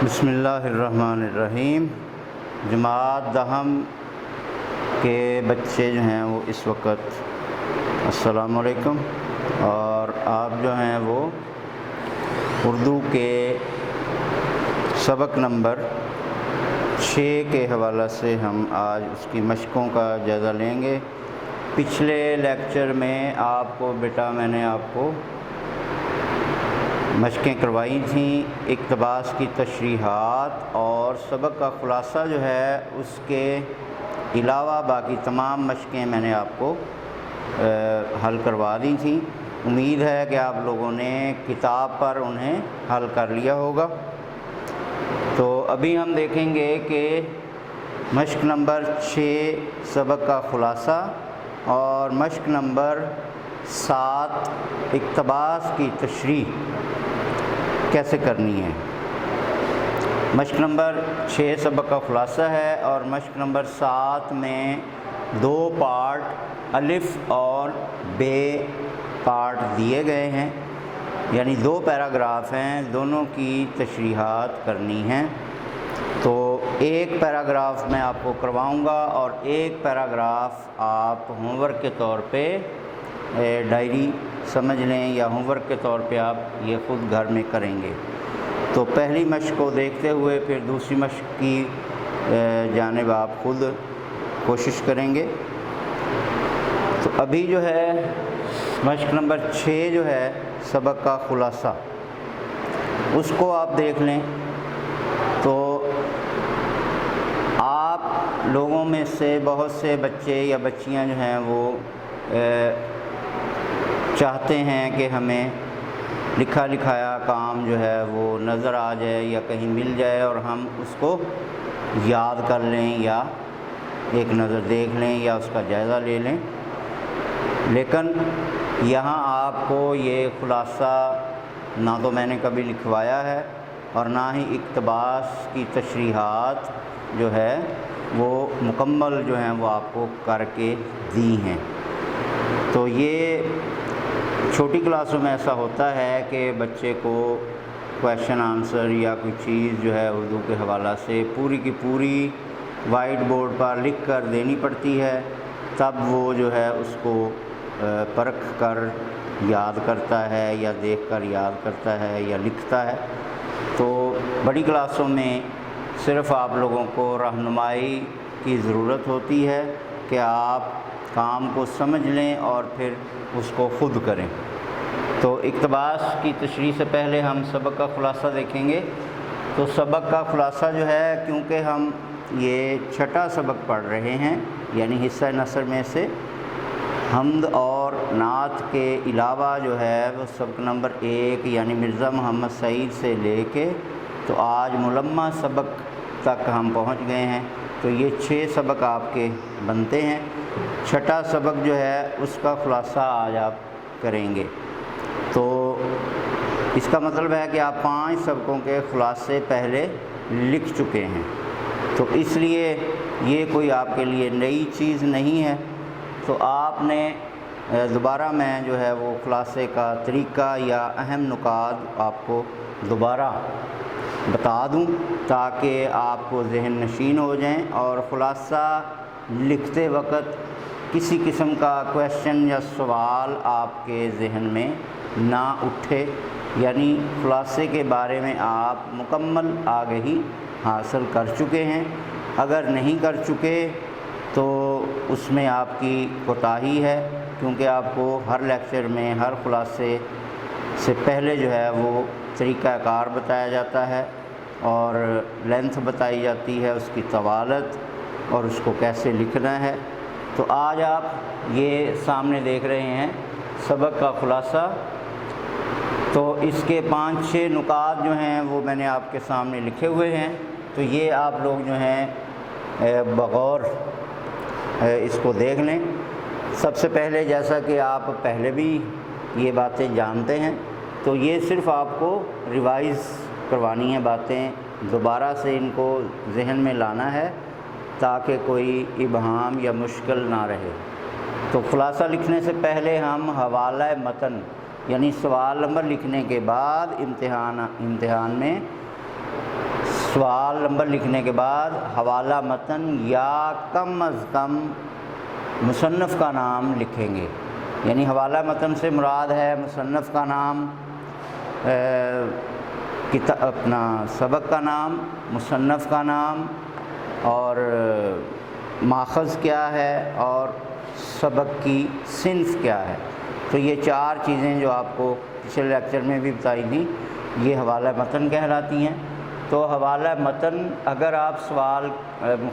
بسم اللہ الرحمن الرحیم۔ جماعت دہم کے بچے جو ہیں وہ اس وقت السلام علیکم، اور آپ جو ہیں وہ اردو کے سبق نمبر 6 کے حوالہ سے ہم آج اس کی مشقوں کا جائزہ لیں گے۔ پچھلے لیکچر میں میں نے آپ کو مشقیں کروائی تھیں، اقتباس کی تشریحات اور سبق کا خلاصہ جو ہے اس کے علاوہ باقی تمام مشقیں میں نے آپ کو حل کروا دی تھیں۔ امید ہے کہ آپ لوگوں نے کتاب پر انہیں حل کر لیا ہوگا۔ تو ابھی ہم دیکھیں گے کہ مشق نمبر 6 سبق کا خلاصہ اور مشق نمبر 7 اقتباس کی تشریح کیسے کرنی ہے۔ مشق نمبر 6 سبق کا خلاصہ ہے اور مشق نمبر 7 میں 2 پارٹ الف اور بے پارٹ دیے گئے ہیں، یعنی 2 پیراگراف ہیں، دونوں کی تشریحات کرنی ہیں۔ تو ایک پیراگراف میں آپ کو کرواؤں گا اور ایک پیراگراف آپ ہوم ورک کے طور پہ ڈائری سمجھ لیں یا ہوم ورک کے طور پہ آپ یہ خود گھر میں کریں گے۔ تو پہلی مشق کو دیکھتے ہوئے پھر دوسری مشق کی جانب آپ خود کوشش کریں گے۔ تو ابھی جو ہے مشق نمبر 6 جو ہے سبق کا خلاصہ، اس کو آپ دیکھ لیں۔ تو آپ لوگوں میں سے بہت سے بچے یا بچیاں جو ہیں وہ چاہتے ہیں کہ ہمیں لکھا لکھایا کام جو ہے وہ نظر آ جائے یا کہیں مل جائے اور ہم اس کو یاد کر لیں یا ایک نظر دیکھ لیں یا اس کا جائزہ لے لیں، لیکن یہاں آپ کو یہ خلاصہ نہ تو میں نے کبھی لکھوایا ہے اور نہ ہی اقتباس کی تشریحات جو ہے وہ مکمل جو ہیں وہ آپ کو کر کے دی ہیں۔ تو یہ چھوٹی کلاسوں میں ایسا ہوتا ہے کہ بچے کو کویشچن آنسر یا کوئی چیز جو ہے اردو کے حوالہ سے پوری کی پوری وائٹ بورڈ پر لکھ کر دینی پڑتی ہے، تب وہ جو ہے اس کو پرکھ کر یاد کرتا ہے یا دیکھ کر یاد کرتا ہے یا لکھتا ہے۔ تو بڑی کلاسوں میں صرف آپ لوگوں کو رہنمائی کی ضرورت ہوتی ہے کہ آپ کام کو سمجھ لیں اور پھر اس کو خود کریں۔ تو اقتباس کی تشریح سے پہلے ہم سبق کا خلاصہ دیکھیں گے۔ تو سبق کا خلاصہ جو ہے، کیونکہ ہم یہ 6واں سبق پڑھ رہے ہیں، یعنی حصہ نثر میں سے حمد اور نعت کے علاوہ جو ہے وہ سبق نمبر 1 یعنی مرزا محمد سعید سے لے کے تو آج ملمہ سبق تک ہم پہنچ گئے ہیں۔ تو یہ 6 سبق آپ کے بنتے ہیں۔ 6واں سبق جو ہے اس کا خلاصہ آج آپ کریں گے۔ تو اس کا مطلب ہے کہ آپ 5 سبقوں کے خلاصے پہلے لکھ چکے ہیں، تو اس لیے یہ کوئی آپ کے لیے نئی چیز نہیں ہے۔ تو آپ نے دوبارہ میں جو ہے وہ خلاصے کا طریقہ یا اہم نکات آپ کو دوبارہ بتا دوں تاکہ آپ کو ذہن نشین ہو جائیں اور خلاصہ لکھتے وقت کسی قسم کا کویشچن یا سوال آپ کے ذہن میں نہ اٹھے، یعنی خلاصے کے بارے میں آپ مکمل آگہی حاصل کر چکے ہیں۔ اگر نہیں کر چکے تو اس میں آپ کی کوتاہی ہے، کیونکہ آپ کو ہر لیکچر میں ہر خلاصے سے پہلے جو ہے وہ طریقہ کار بتایا جاتا ہے اور لینتھ بتائی جاتی ہے، اس کی طوالت اور اس کو کیسے لکھنا ہے۔ تو آج آپ یہ سامنے دیکھ رہے ہیں سبق کا خلاصہ۔ تو اس کے 5-6 نکات جو ہیں وہ میں نے آپ کے سامنے لکھے ہوئے ہیں، تو یہ آپ لوگ جو ہیں بغور اس کو دیکھ لیں۔ سب سے پہلے، جیسا کہ آپ پہلے بھی یہ باتیں جانتے ہیں، تو یہ صرف آپ کو ریوائز کروانی ہے، باتیں دوبارہ سے ان کو ذہن میں لانا ہے تاکہ کوئی ابہام یا مشکل نہ رہے۔ تو خلاصہ لکھنے سے پہلے ہم حوالہ متن یعنی سوال نمبر لکھنے کے بعد امتحان میں سوال نمبر لکھنے کے بعد حوالہ متن یا کم از کم مصنف کا نام لکھیں گے. یعنی حوالہ متن سے مراد ہے مصنف کا نام، اپنا سبق کا نام، مصنف کا نام، اور ماخذ کیا ہے اور سبق کی صنف کیا ہے. تو یہ 4 چیزیں جو آپ کو پچھلے لیکچر میں بھی بتائی تھیں یہ حوالہ متن کہلاتی ہیں. تو حوالہ متن اگر آپ سوال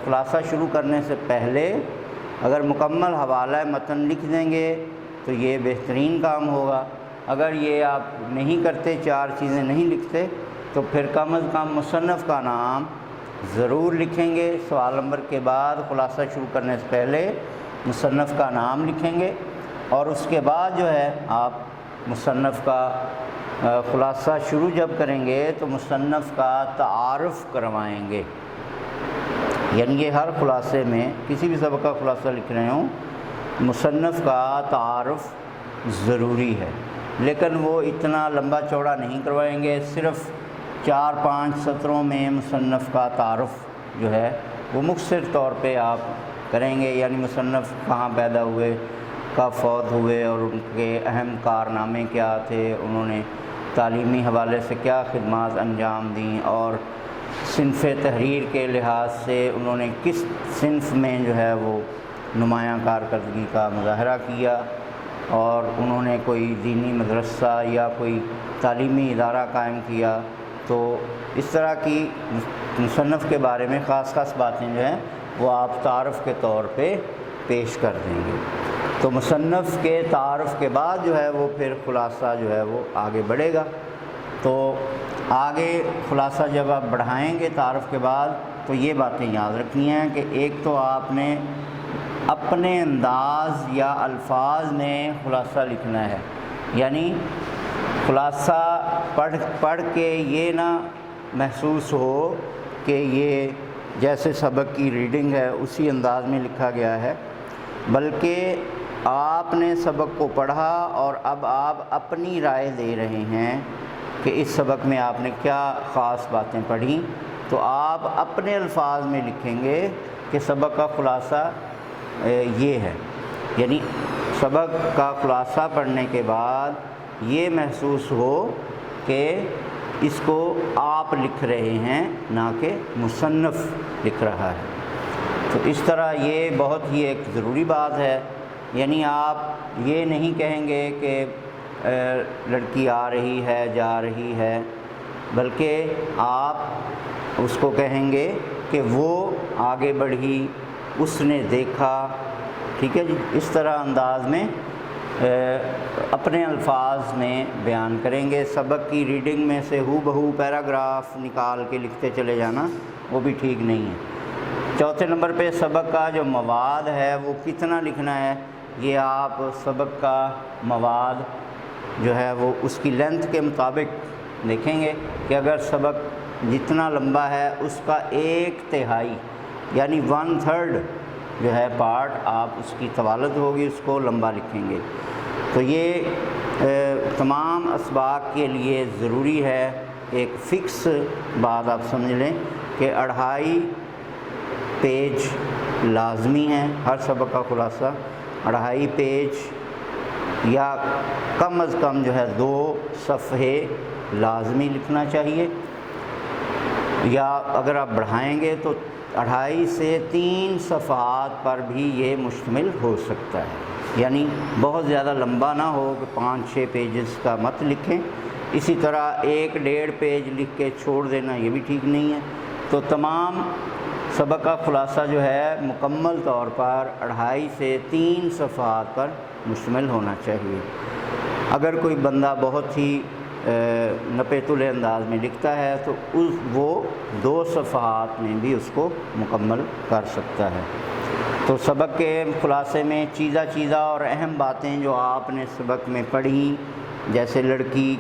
خلاصہ شروع کرنے سے پہلے اگر مکمل حوالہ متن لکھ دیں گے تو یہ بہترین کام ہوگا. اگر یہ آپ نہیں کرتے، 4 چیزیں نہیں لکھتے، تو پھر کم از کم مصنف کا نام ضرور لکھیں گے. سوال نمبر کے بعد خلاصہ شروع کرنے سے پہلے مصنف کا نام لکھیں گے، اور اس کے بعد جو ہے آپ مصنف کا خلاصہ شروع جب کریں گے تو مصنف کا تعارف کروائیں گے. یعنی یہ ہر خلاصے میں کسی بھی سبق کا خلاصہ لکھ رہے ہوں مصنف کا تعارف ضروری ہے، لیکن وہ اتنا لمبا چوڑا نہیں کروائیں گے. صرف 4-5 سطروں میں مصنف کا تعارف جو ہے وہ مختصر طور پہ آپ کریں گے. یعنی مصنف کہاں پیدا ہوئے، کب فوت ہوئے، اور ان کے اہم کارنامے کیا تھے، انہوں نے تعلیمی حوالے سے کیا خدمات انجام دیں، اور صنف تحریر کے لحاظ سے انہوں نے کس صنف میں جو ہے وہ نمایاں کارکردگی کا مظاہرہ کیا، اور انہوں نے کوئی دینی مدرسہ یا کوئی تعلیمی ادارہ قائم کیا. تو اس طرح کی مصنف کے بارے میں خاص باتیں جو ہیں وہ آپ تعارف کے طور پہ پیش کر دیں گے. تو مصنف کے تعارف کے بعد جو ہے وہ پھر خلاصہ جو ہے وہ آگے بڑھے گا. تو آگے خلاصہ جب آپ بڑھائیں گے تعارف کے بعد تو یہ باتیں یاد رکھنی ہیں کہ ایک تو آپ نے اپنے انداز یا الفاظ میں خلاصہ لکھنا ہے. یعنی خلاصہ پڑھ کے یہ نہ محسوس ہو کہ یہ جیسے سبق کی ریڈنگ ہے اسی انداز میں لکھا گیا ہے، بلکہ آپ نے سبق کو پڑھا اور اب آپ اپنی رائے دے رہے ہیں کہ اس سبق میں آپ نے کیا خاص باتیں پڑھیں. تو آپ اپنے الفاظ میں لکھیں گے کہ سبق کا خلاصہ یہ ہے. یعنی سبق کا خلاصہ پڑھنے کے بعد یہ محسوس ہو کہ اس کو آپ لکھ رہے ہیں نہ کہ مصنف لکھ رہا ہے. تو اس طرح یہ بہت ہی ایک ضروری بات ہے. یعنی آپ یہ نہیں کہیں گے کہ لڑکی آ رہی ہے جا رہی ہے، بلکہ آپ اس کو کہیں گے کہ وہ آگے بڑھی، اس نے دیکھا. ٹھیک ہے جی. اس طرح انداز میں اپنے الفاظ میں بیان کریں گے. سبق کی ریڈنگ میں سے ہو بہو پیراگراف نکال کے لکھتے چلے جانا وہ بھی ٹھیک نہیں ہے. چوتھے نمبر پہ سبق کا جو مواد ہے وہ کتنا لکھنا ہے. یہ آپ سبق کا مواد جو ہے وہ اس کی لینتھ کے مطابق دیکھیں گے کہ اگر سبق جتنا لمبا ہے اس کا 1/3 یعنی 1/3 جو ہے پارٹ آپ اس کی طوالت ہوگی اس کو لمبا لکھیں گے. تو یہ تمام اسباق کے لیے ضروری ہے. ایک فکس بات آپ سمجھ لیں کہ 2.5 پیج لازمی ہیں. ہر سبق کا خلاصہ 2.5 پیج یا کم از کم جو ہے 2 صفحے لازمی لکھنا چاہیے، یا اگر آپ بڑھائیں گے تو 2.5 سے 3 صفحات پر بھی یہ مشتمل ہو سکتا ہے. یعنی بہت زیادہ لمبا نہ ہو کہ 5-6 پیجز کا مت لکھیں. اسی طرح 1-1.5 پیج لکھ کے چھوڑ دینا یہ بھی ٹھیک نہیں ہے. تو تمام سبق کا خلاصہ جو ہے مکمل طور پر 2.5 سے 3 صفحات پر مشتمل ہونا چاہیے. اگر کوئی بندہ بہت ہی نپے تلے انداز میں لکھتا ہے تو وہ 2 صفحات میں بھی اس کو مکمل کر سکتا ہے. تو سبق کے خلاصے میں چیزہ اور اہم باتیں جو آپ نے سبق میں پڑھی، جیسے لڑکی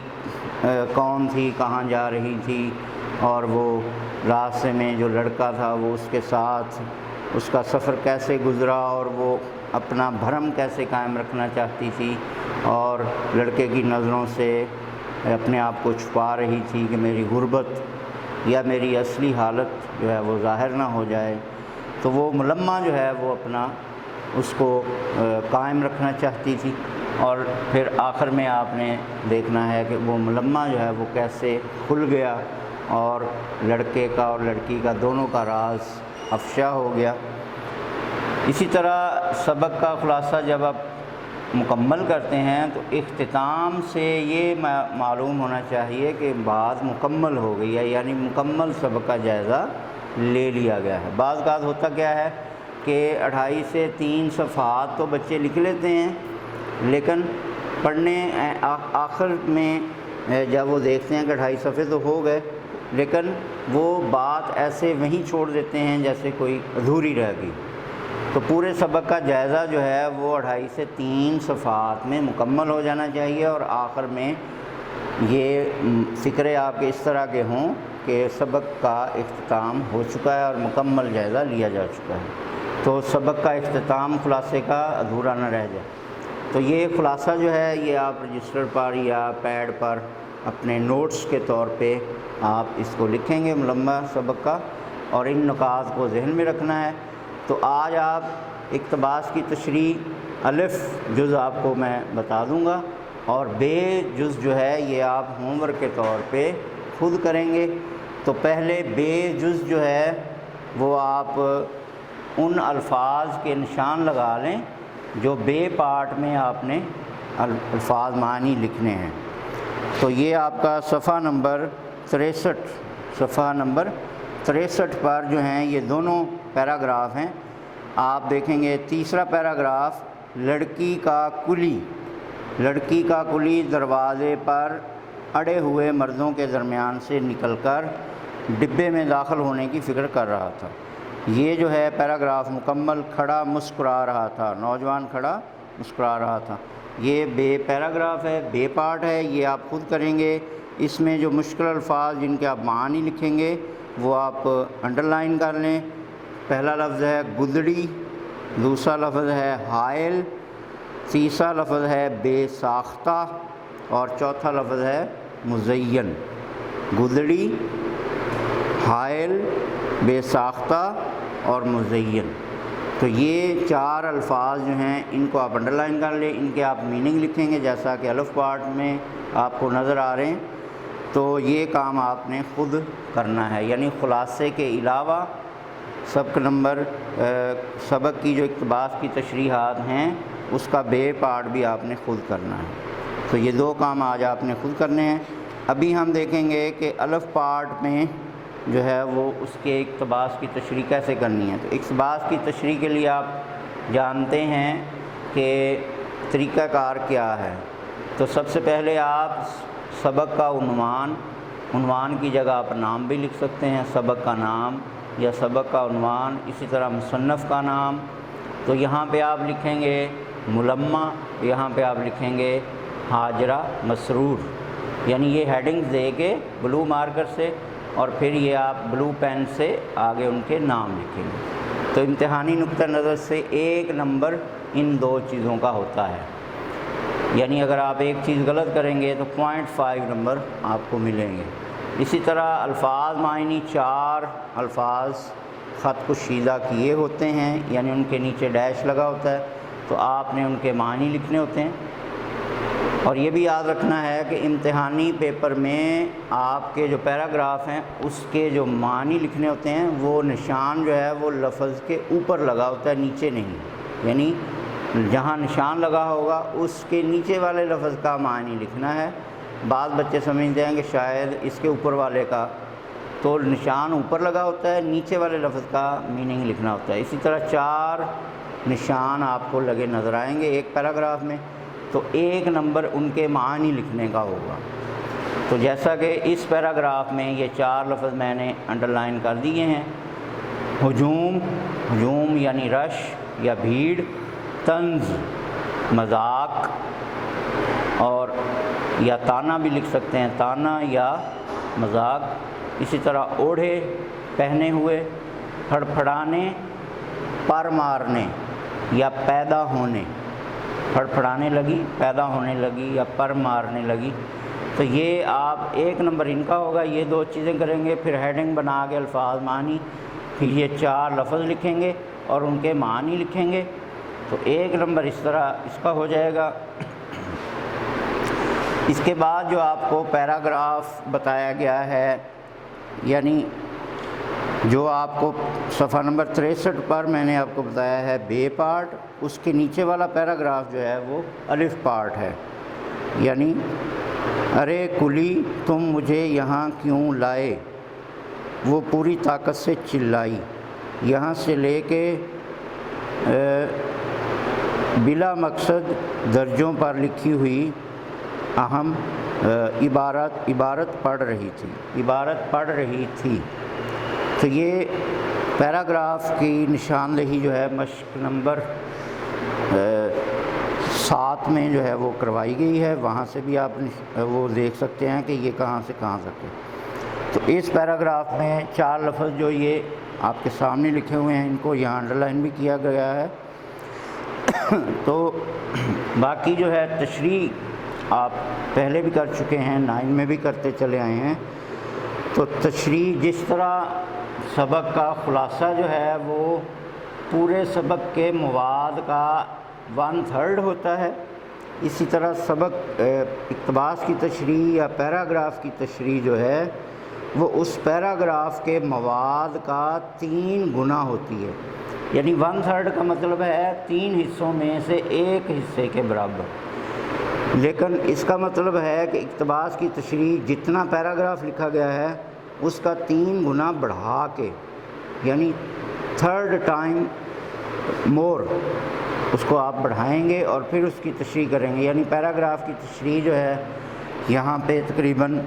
کون تھی، کہاں جا رہی تھی، اور وہ راستے میں جو لڑکا تھا وہ اس کے ساتھ اس کا سفر کیسے گزرا، اور وہ اپنا بھرم کیسے قائم رکھنا چاہتی تھی اور لڑکے کی نظروں سے اپنے آپ کو چھپا رہی تھی کہ میری غربت یا میری اصلی حالت جو ہے وہ ظاہر نہ ہو جائے، تو وہ ملمہ جو ہے وہ اپنا اس کو قائم رکھنا چاہتی تھی، اور پھر آخر میں آپ نے دیکھنا ہے کہ وہ ملمہ جو ہے وہ کیسے کھل گیا اور لڑکے کا اور لڑکی کا دونوں کا راز افشا ہو گیا۔ اسی طرح سبق کا خلاصہ جب آپ مکمل کرتے ہیں تو اختتام سے یہ معلوم ہونا چاہیے کہ بات مکمل ہو گئی ہے، یعنی مکمل سبق کا جائزہ لے لیا گیا ہے۔ بعض اوقات ہوتا کیا ہے کہ 2.5 سے 3 صفحات تو بچے لکھ لیتے ہیں، لیکن پڑھنے آخر میں جب وہ دیکھتے ہیں کہ 2.5 صفحے تو ہو گئے، لیکن وہ بات ایسے وہیں چھوڑ دیتے ہیں جیسے کوئی ادھوری رہ گئی۔ تو پورے سبق کا جائزہ جو ہے وہ 2.5 سے 3 صفحات میں مکمل ہو جانا چاہیے، اور آخر میں یہ فکرے آپ کے اس طرح کے ہوں کہ سبق کا اختتام ہو چکا ہے اور مکمل جائزہ لیا جا چکا ہے، تو سبق کا اختتام خلاصے کا ادھورا نہ رہ جائے۔ تو یہ خلاصہ جو ہے یہ آپ رجسٹر پر یا پیڈ پر اپنے نوٹس کے طور پہ آپ اس کو لکھیں گے ملمہ سبق کا، اور ان نکات کو ذہن میں رکھنا ہے۔ تو آج آپ اقتباس کی تشریح الف جز آپ کو میں بتا دوں گا، اور بے جز جو ہے یہ آپ ہوم ورک کے طور پہ خود کریں گے۔ تو پہلے بے جز جو ہے وہ آپ ان الفاظ کے نشان لگا لیں جو بے پارٹ میں آپ نے الفاظ معنی لکھنے ہیں۔ تو یہ آپ کا صفحہ نمبر 63 پر جو ہیں یہ دونوں پیراگراف ہیں۔ آپ دیکھیں گے تیسرا پیراگراف، لڑکی کا کلی دروازے پر اڑے ہوئے مردوں کے درمیان سے نکل کر ڈبے میں داخل ہونے کی فکر کر رہا تھا۔ یہ جو ہے پیراگراف مکمل کھڑا مسکرا رہا تھا، نوجوان کھڑا مسکرا رہا تھا۔ یہ بے پیراگراف ہے، بے پارٹ ہے، یہ آپ خود کریں گے۔ اس میں جو مشکل الفاظ جن کے آپ معنی لکھیں گے وہ آپ انڈرلائن کر لیں۔ پہلا لفظ ہے گدڑی، دوسرا لفظ ہے حائل، تیسرا لفظ ہے بے ساختہ، اور چوتھا لفظ ہے مزین۔ گدڑی، حائل، بے ساختہ اور مزین، تو یہ 4 الفاظ جو ہیں ان کو آپ انڈرلائن کر لیں۔ ان کے آپ میننگ لکھیں گے جیسا کہ الف پارٹ میں آپ کو نظر آ رہے ہیں۔ تو یہ کام آپ نے خود کرنا ہے، یعنی خلاصے کے علاوہ سبق کی جو اقتباس کی تشریحات ہیں اس کا بے پارٹ بھی آپ نے خود کرنا ہے۔ تو یہ 2 کام آج آپ نے خود کرنے ہیں۔ ابھی ہم دیکھیں گے کہ الف پارٹ میں جو ہے وہ اس کے اقتباس کی تشریح کیسے کرنی ہے۔ تو اقتباس کی تشریح کے لیے آپ جانتے ہیں کہ طریقہ کار کیا ہے۔ تو سب سے پہلے آپ سبق کا عنوان کی جگہ آپ نام بھی لکھ سکتے ہیں، سبق کا نام یا سبق کا عنوان، اسی طرح مصنف کا نام۔ تو یہاں پہ آپ لکھیں گے ملمہ، یہاں پہ آپ لکھیں گے ہاجرہ مسرور، یعنی یہ ہیڈنگز دے کے بلو مارکر سے، اور پھر یہ آپ بلو پین سے آگے ان کے نام لکھیں گے۔ تو امتحانی نقطہ نظر سے 1 نمبر ان 2 چیزوں کا ہوتا ہے، یعنی اگر آپ ایک چیز غلط کریں گے تو 0.5 نمبر آپ کو ملیں گے۔ اسی طرح الفاظ معنی 4 الفاظ خط کشیدہ کیے ہوتے ہیں، یعنی ان کے نیچے ڈیش لگا ہوتا ہے، تو آپ نے ان کے معنی لکھنے ہوتے ہیں۔ اور یہ بھی یاد رکھنا ہے کہ امتحانی پیپر میں آپ کے جو پیراگراف ہیں اس کے جو معنی لکھنے ہوتے ہیں وہ نشان جو ہے وہ لفظ کے اوپر لگا ہوتا ہے، نیچے نہیں، یعنی جہاں نشان لگا ہوگا اس کے نیچے والے لفظ کا معنی لکھنا ہے۔ بعض بچے سمجھتے ہیں کہ شاید اس کے اوپر والے کا، تو نشان اوپر لگا ہوتا ہے، نیچے والے لفظ کا میننگ لکھنا ہوتا ہے۔ اسی طرح 4 نشان آپ کو لگے نظر آئیں گے ایک پیراگراف میں، تو 1 نمبر ان کے معنی لکھنے کا ہوگا۔ تو جیسا کہ اس پیراگراف میں یہ 4 لفظ میں نے انڈرلائن کر دیے ہیں، ہجوم یعنی رش یا بھیڑ، طنز مذاق، اور یا تانا بھی لکھ سکتے ہیں، تانا یا مذاق۔ اسی طرح اوڑھے پہنے ہوئے، پھڑپھڑانے، پر مارنے یا پیدا ہونے، پھڑپھڑانے لگی، پیدا ہونے لگی یا پر مارنے لگی۔ تو یہ آپ 1 نمبر ان کا ہوگا، یہ 2 چیزیں کریں گے، پھر ہیڈنگ بنا کے الفاظ معنی، پھر یہ 4 لفظ لکھیں گے اور ان کے معنی لکھیں گے، تو 1 نمبر اس طرح اس کا ہو جائے گا۔ اس کے بعد جو آپ کو پیراگراف بتایا گیا ہے، یعنی جو آپ کو صفحہ نمبر 63 پر میں نے آپ کو بتایا ہے بے پارٹ، اس کے نیچے والا پیراگراف جو ہے وہ الف پارٹ ہے، یعنی ارے کلی تم مجھے یہاں کیوں لائے، وہ پوری طاقت سے چلائی، یہاں سے لے کے بلا مقصد درجوں پر لکھی ہوئی اہم عبارت پڑھ رہی تھی۔ تو یہ پیراگراف کی نشاندہی جو ہے مشق نمبر 7 میں جو ہے وہ کروائی گئی ہے، وہاں سے بھی آپ وہ دیکھ سکتے ہیں کہ یہ کہاں سے کہاں تک ہے۔ تو اس پیراگراف میں 4 لفظ جو یہ آپ کے سامنے لکھے ہوئے ہیں، ان کو یہاں انڈر لائن بھی کیا گیا ہے۔ تو باقی جو ہے تشریح آپ پہلے بھی کر چکے ہیں، 9 میں بھی کرتے چلے آئے ہیں۔ تو تشریح جس طرح سبق کا خلاصہ جو ہے وہ پورے سبق کے مواد کا 1/3 ہوتا ہے، اسی طرح سبق اقتباس کی تشریح یا پیراگراف کی تشریح جو ہے وہ اس پیراگراف کے مواد کا 3 گنا ہوتی ہے، یعنی 1/3 کا مطلب ہے 3 حصوں میں سے 1 حصے کے برابر۔ لیکن اس کا مطلب ہے کہ اقتباس کی تشریح جتنا پیراگراف لکھا گیا ہے اس کا 3 گنا بڑھا کے، یعنی 3rd ٹائم مور اس کو آپ بڑھائیں گے اور پھر اس کی تشریح کریں گے، یعنی پیراگراف کی تشریح جو ہے یہاں پہ تقریباً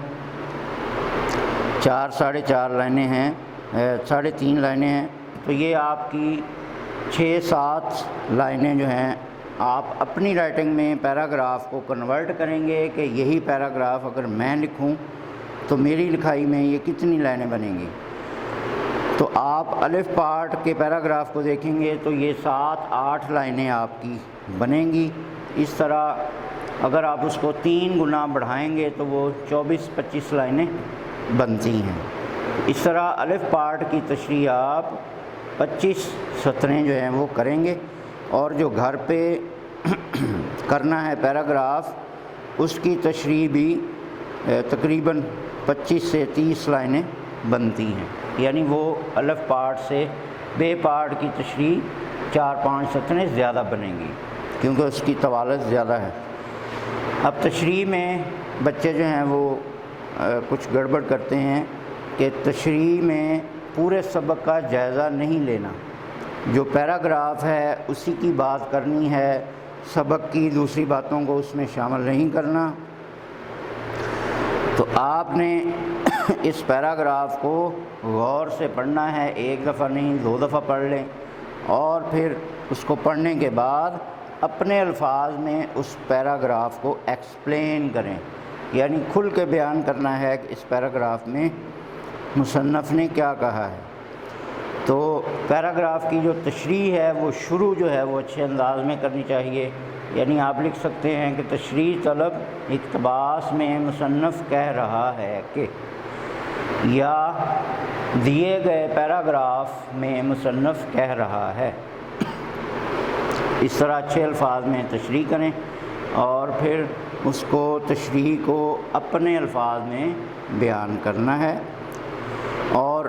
4 ساڑھے 4 لائنیں ہیں، 3.5 لائنیں ہیں، تو یہ آپ کی 6-7 لائنیں جو ہیں آپ اپنی رائٹنگ میں پیراگراف کو کنورٹ کریں گے کہ یہی پیراگراف اگر میں لکھوں تو میری لکھائی میں یہ کتنی لائنیں بنیں گی۔ تو آپ الف پارٹ کے پیراگراف کو دیکھیں گے تو یہ 7-8 لائنیں آپ کی بنیں گی۔ اس طرح اگر آپ اس کو 3 گنا بڑھائیں گے تو وہ 24-25 لائنیں بنتی ہیں۔ اس طرح الف پارٹ کی تشریح آپ 25 سطریں جو ہیں وہ کریں گے، اور جو گھر پہ کرنا ہے پیراگراف اس کی تشریح بھی تقریباً 25 سے 30 لائنیں بنتی ہیں، یعنی وہ الف پارٹ سے بے پارٹ کی تشریح 4-5 سطریں زیادہ بنیں گی کیونکہ اس کی طوالت زیادہ ہے۔ اب تشریح میں بچے جو ہیں وہ کچھ گڑبڑ کرتے ہیں کہ تشریح میں پورے سبق کا جائزہ نہیں لینا، جو پیراگراف ہے اسی کی بات کرنی ہے، سبق کی دوسری باتوں کو اس میں شامل نہیں کرنا۔ تو آپ نے اس پیراگراف کو غور سے پڑھنا ہے، 1 دفعہ نہیں 2 دفعہ پڑھ لیں، اور پھر اس کو پڑھنے کے بعد اپنے الفاظ میں اس پیراگراف کو ایکسپلین کریں، یعنی کھل کے بیان کرنا ہے کہ اس پیراگراف میں مصنف نے کیا کہا ہے۔ تو پیراگراف کی جو تشریح ہے وہ شروع جو ہے وہ اچھے انداز میں کرنی چاہیے، یعنی آپ لکھ سکتے ہیں کہ تشریح طلب اقتباس میں مصنف کہہ رہا ہے کہ، یا دیے گئے پیراگراف میں مصنف کہہ رہا ہے۔ اس طرح اچھے الفاظ میں تشریح کریں اور پھر اس کو تشریح کو اپنے الفاظ میں بیان کرنا ہے۔ اور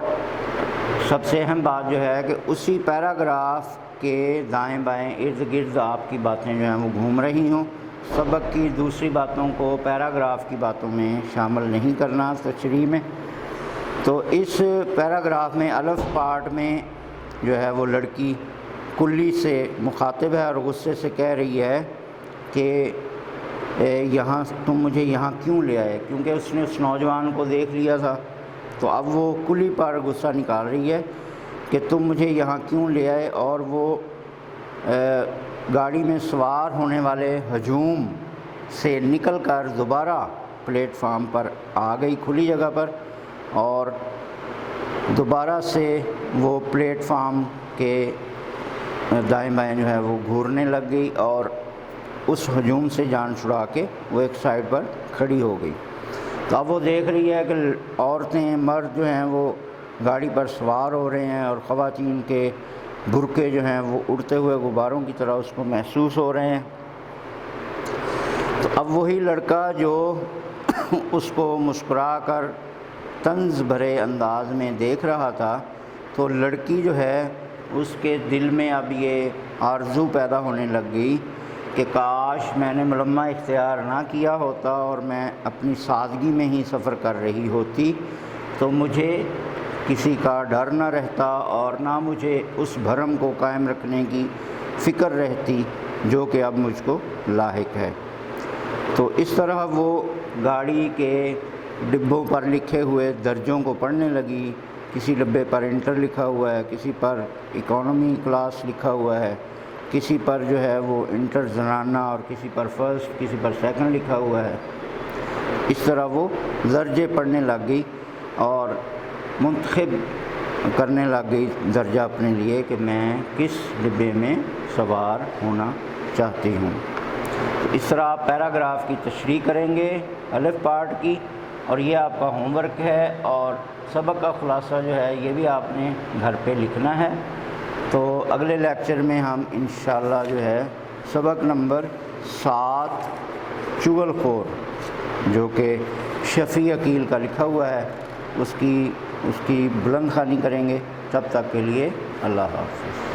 سب سے اہم بات جو ہے کہ اسی پیراگراف کے دائیں بائیں ارد گرد آپ کی باتیں جو ہیں وہ گھوم رہی ہوں، سبق کی دوسری باتوں کو پیراگراف کی باتوں میں شامل نہیں کرنا تشریح میں۔ تو اس پیراگراف میں الف پارٹ میں جو ہے وہ لڑکی کلی سے مخاطب ہے اور غصے سے کہہ رہی ہے کہ یہاں تم مجھے یہاں کیوں لے آئے، کیونکہ اس نے اس نوجوان کو دیکھ لیا تھا، تو اب وہ کلی پر غصہ نکال رہی ہے کہ تم مجھے یہاں کیوں لے آئے، اور وہ گاڑی میں سوار ہونے والے ہجوم سے نکل کر دوبارہ پلیٹ فارم پر آ گئی کھلی جگہ پر، اور دوبارہ سے وہ پلیٹ فارم کے دائیں بائیں جو ہے وہ گھورنے لگ گئی اور اس ہجوم سے جان چھڑا کے وہ ایک سائڈ پر کھڑی ہو گئی۔ تو اب وہ دیکھ رہی ہے کہ عورتیں مرد جو ہیں وہ گاڑی پر سوار ہو رہے ہیں اور خواتین کے برقعے جو ہیں وہ اڑتے ہوئے غباروں کی طرح اس کو محسوس ہو رہے ہیں۔ تو اب وہی لڑکا جو اس کو مسکرا کر طنز بھرے انداز میں دیکھ رہا تھا، تو لڑکی جو ہے اس کے دل میں اب یہ آرزو پیدا ہونے لگ گئی کہ کاش میں نے ملمہ اختیار نہ کیا ہوتا اور میں اپنی سادگی میں ہی سفر کر رہی ہوتی تو مجھے کسی کا ڈر نہ رہتا اور نہ مجھے اس بھرم کو قائم رکھنے کی فکر رہتی جو کہ اب مجھ کو لاحق ہے۔ تو اس طرح وہ گاڑی کے ڈبوں پر لکھے ہوئے درجوں کو پڑھنے لگی۔ کسی ڈبے پر انٹر لکھا ہوا ہے، کسی پر اکانومی کلاس لکھا ہوا ہے، کسی پر جو ہے وہ انٹر زنانہ اور کسی پر فرسٹ، کسی پر سیکنڈ لکھا ہوا ہے۔ اس طرح وہ درجے پڑھنے لگ گئی اور منتخب کرنے لگ گئی درجہ اپنے لیے کہ میں کس ڈبے میں سوار ہونا چاہتی ہوں۔ تو اس طرح آپ پیراگراف کی تشریح کریں گے الف پارٹ کی، اور یہ آپ کا ہوم ورک ہے، اور سبق کا خلاصہ جو ہے یہ بھی آپ نے گھر پہ لکھنا ہے۔ تو اگلے لیکچر میں ہم انشاءاللہ جو ہے سبق نمبر 7 چغل خور جو کہ شفیع عقیل کا لکھا ہوا ہے اس کی بلند خوانی کریں گے۔ تب تک کے لیے اللہ حافظ۔